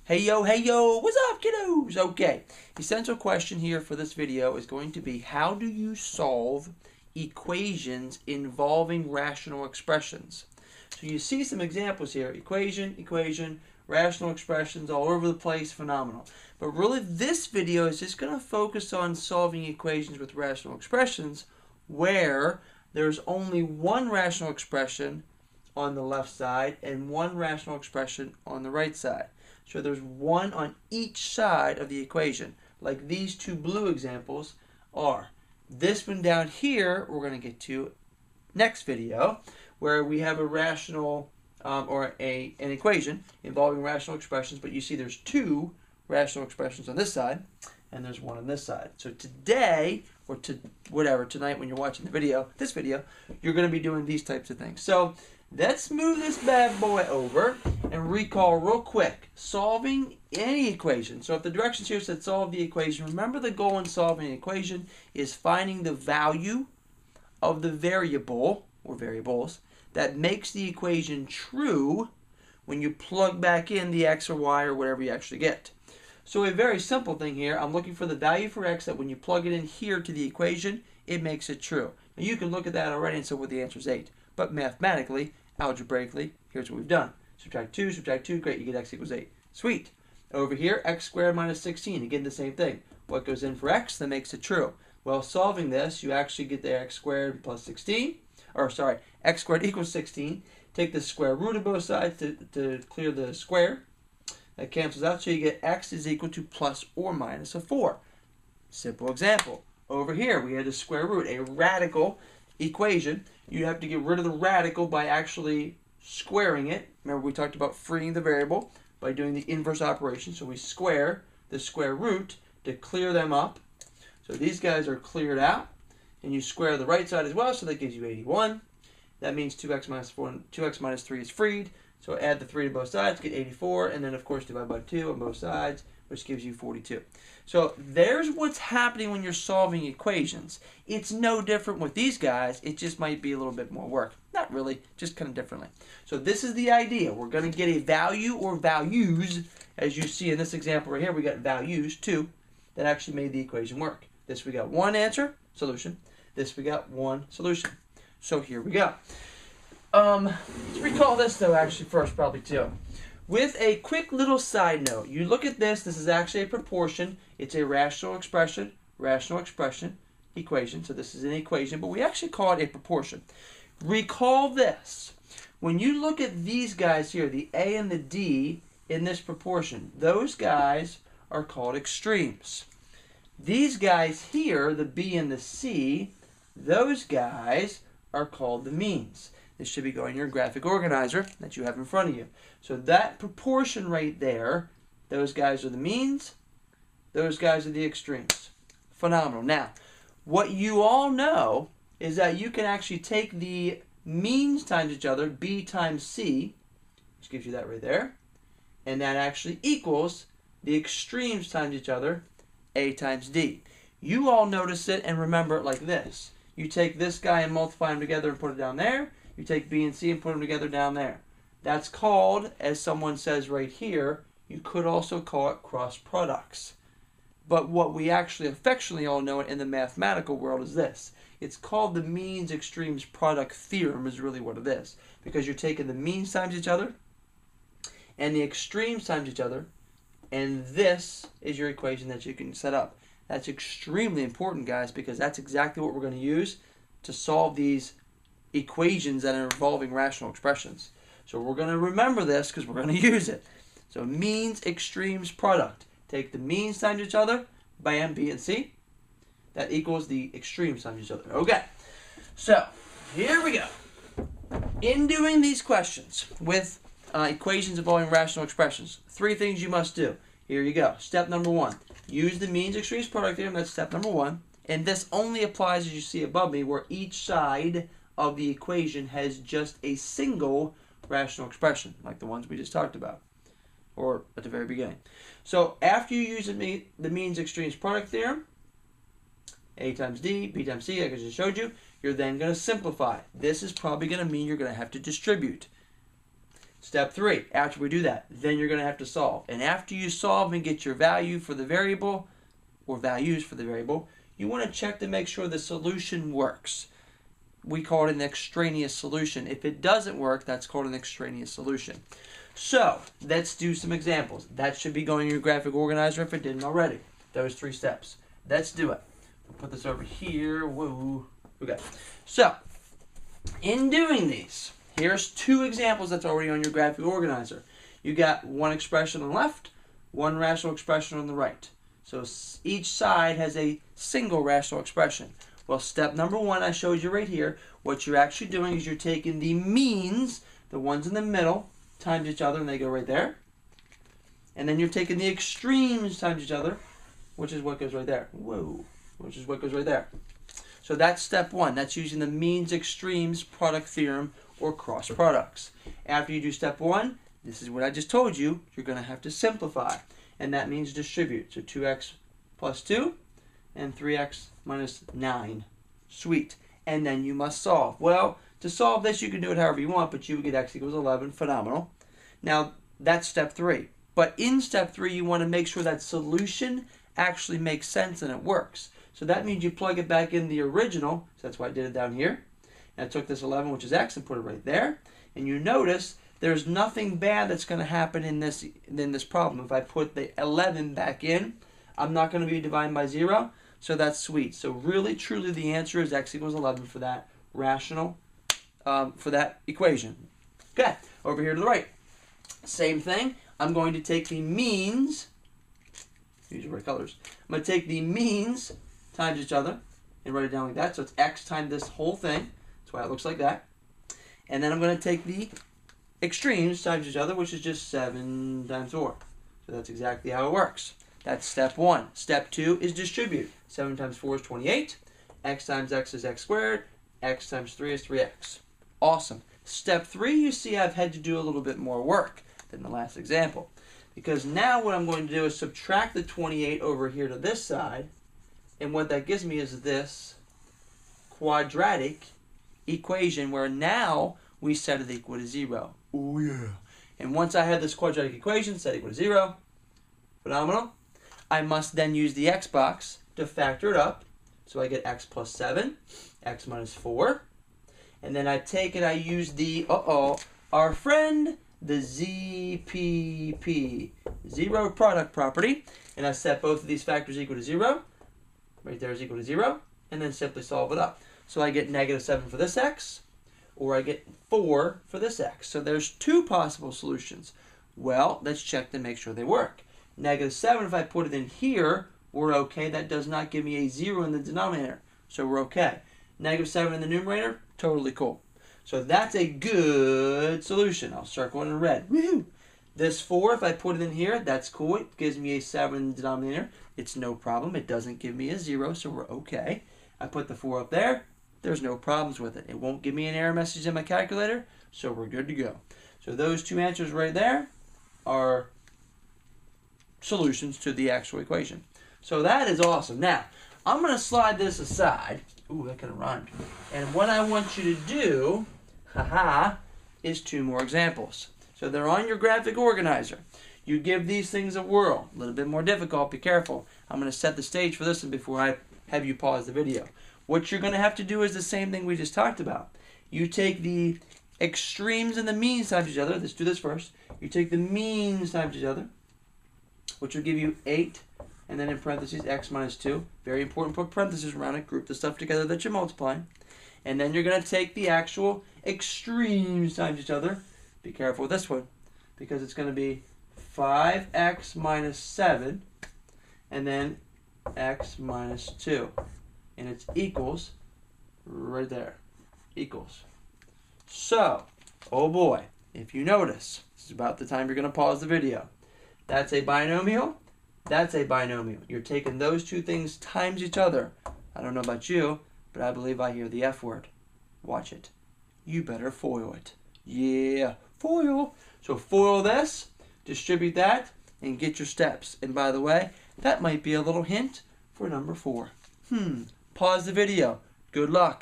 Hey yo, what's up kiddos? Okay, the essential question here for this video is going to be how do you solve equations involving rational expressions? So you see some examples here, equation, rational expressions all over the place, phenomenal. But really this video is just going to focus on solving equations with rational expressions where there's only one rational expression on the left side and one rational expression on the right side. So there's one on each side of the equation, like these two blue examples are. This one down here, we're going to get to next video, where we have a rational, an equation involving rational expressions, but you see there's two rational expressions on this side, and there's one on this side. So today, or tonight when you're watching the video, this video, you're going to be doing these types of things. So let's move this bad boy over and recall real quick. Solving any equation. So if the directions here said solve the equation, remember the goal in solving an equation is finding the value of the variable or variables that makes the equation true when you plug back in the x or y or whatever you actually get. So a very simple thing here, I'm looking for the value for x that when you plug it in here to the equation, it makes it true. Now you can look at that already and say, well, the answer is 8. But mathematically, algebraically, here's what we've done. Subtract 2, great, you get x equals 8. Sweet. Over here, x squared minus 16, again the same thing. What goes in for x that makes it true? Well, solving this, you actually get the x squared plus 16, x squared equals 16. Take the square root of both sides to clear the square. That cancels out, so you get x is equal to plus or minus a 4. Simple example. Over here, we had a square root, a radical equation. You have to get rid of the radical by actually squaring it. Remember, we talked about freeing the variable by doing the inverse operation. So we square the square root to clear them up. So these guys are cleared out. And you square the right side as well, so that gives you 81. That means 2x minus 4 and 2x minus 3 is freed. So add the 3 to both sides, get 84, and then of course divide by 2 on both sides, which gives you 42. So there's what's happening when you're solving equations. It's no different with these guys, it just might be a little bit more work. Not really, just kind of differently. So this is the idea. We're going to get a value or values, as you see in this example right here, we got values, 2, that actually made the equation work. This we got one answer, solution. This we got one solution. So here we go. Let's recall this though actually first probably too. With a quick little side note, you look at this is actually a proportion. It's a rational expression, equation. So this is an equation, but we actually call it a proportion. Recall this. When you look at these guys here, the A and the D in this proportion, those guys are called extremes. These guys here, the B and the C, those guys are called the means. This should be going in your graphic organizer that you have in front of you. So that proportion right there, those guys are the means, those guys are the extremes. Phenomenal. Now, what you all know is that you can actually take the means times each other, B times C, which gives you that right there, and that actually equals the extremes times each other, A times D. You all notice it and remember it like this. You take this guy and multiply them together and put it down there. You take B and C and put them together down there. That's called, as someone says right here, you could also call it cross products. But what we actually affectionately all know in the mathematical world is this. It's called the means extremes product theorem is really what it is. Because you're taking the means times each other and the extremes times each other, and this is your equation that you can set up. That's extremely important, guys, because that's exactly what we're going to use to solve these equations that are involving rational expressions. So we're going to remember this because we're going to use it. So means extremes product. Take the means times each other, bam, B and C. That equals the extremes times each other. Okay, so here we go. In doing these questions with equations involving rational expressions, 3 things you must do. Here you go. Step number 1. Use the means extremes product theorem. That's step number 1. And this only applies, as you see above me, where each side of the equation has just a single rational expression, like the ones we just talked about, or at the very beginning. So after you use the means extremes product theorem, A times D, B times C, like I just showed you, you're then going to simplify. This is probably going to mean you're going to have to distribute. Step 3, after we do that, then you're going to have to solve. And after you solve and get your value for the variable, or values for the variable, you want to check to make sure the solution works. We call it an extraneous solution. If it doesn't work, that's called an extraneous solution. So, let's do some examples. That should be going in your graphic organizer if it didn't already. Those 3 steps. Let's do it. We'll put this over here. Whoa. Okay. So, in doing these, here's 2 examples that's already on your graphic organizer. You got one expression on the left, one rational expression on the right. So each side has a single rational expression. Well, step number 1 I showed you right here. What you're actually doing is you're taking the means, the ones in the middle, times each other, and they go right there. And then you're taking the extremes times each other, which is what goes right there. Whoa. Which is what goes right there. So that's step 1. That's using the means extremes product theorem or cross products. After you do step 1, this is what I just told you, you're going to have to simplify. And that means distribute. So 2x plus 2 and 3x minus 9. Sweet. And then you must solve. Well, to solve this, you can do it however you want, but you would get x equals 11. Phenomenal. Now, that's step 3. But in step 3, you want to make sure that solution actually makes sense and it works. So that means you plug it back in the original. So that's why I did it down here. And I took this 11, which is x, and put it right there. And you notice there's nothing bad that's going to happen in this problem. If I put the 11 back in, I'm not going to be dividing by 0. So that's sweet. So really, truly, the answer is x equals 11 for that rational, for that equation. Okay, over here to the right. Same thing. I'm going to take the means. Use the right colors. I'm going to take the means times each other and write it down like that. So it's x times this whole thing. That's why it looks like that. And then I'm going to take the extremes times each other, which is just 7 times 4. So that's exactly how it works. That's step 1. Step 2 is distribute. 7 times 4 is 28. X times x is x squared. X times 3 is 3x. Awesome. Step 3, you see I've had to do a little bit more work than the last example. Because now what I'm going to do is subtract the 28 over here to this side. And what that gives me is this quadratic equation where now we set it equal to 0. Oh yeah. And once I have this quadratic equation set equal to 0, phenomenal, I must then use the x box to factor it up. So I get x plus 7, x minus 4. And then I take and I use the, our friend, the ZPP, zero product property. And I set both of these factors equal to 0. Right there is equal to 0. And then simply solve it up. So I get negative 7 for this x, or I get 4 for this x. So there's 2 possible solutions. Well, let's check to make sure they work. Negative 7, if I put it in here, we're okay. That does not give me a 0 in the denominator. So we're okay. Negative 7 in the numerator, totally cool. So that's a good solution. I'll circle it in red. Woohoo! This 4, if I put it in here, that's cool. It gives me a 7 in the denominator. It's no problem. It doesn't give me a 0, so we're okay. I put the 4 up there. There's no problems with it. It won't give me an error message in my calculator, so we're good to go. So those 2 answers right there are solutions to the actual equation. So that is awesome. Now, I'm going to slide this aside. Ooh, that kind of rhymed. And what I want you to do, is 2 more examples. So they're on your graphic organizer. You give these things a whirl. A little bit more difficult. Be careful. I'm going to set the stage for this one before I have you pause the video. What you're going to have to do is the same thing we just talked about. You take the extremes and the means times each other. Let's do this first. You take the means times each other, which will give you 8, and then in parentheses, x minus 2. Very important, put parentheses around it. Group the stuff together that you're multiplying. And then you're going to take the actual extremes times each other. Be careful with this one, because it's going to be 5x minus 7, and then x minus 2. And it's equals right there. Equals. So, oh boy, if you notice, this is about the time you're going to pause the video. That's a binomial. That's a binomial. You're taking those 2 things times each other. I don't know about you, but I believe I hear the F word. Watch it. You better FOIL it. Yeah, FOIL. So FOIL this, distribute that, and get your steps. And by the way, that might be a little hint for number 4. Pause the video. Good luck.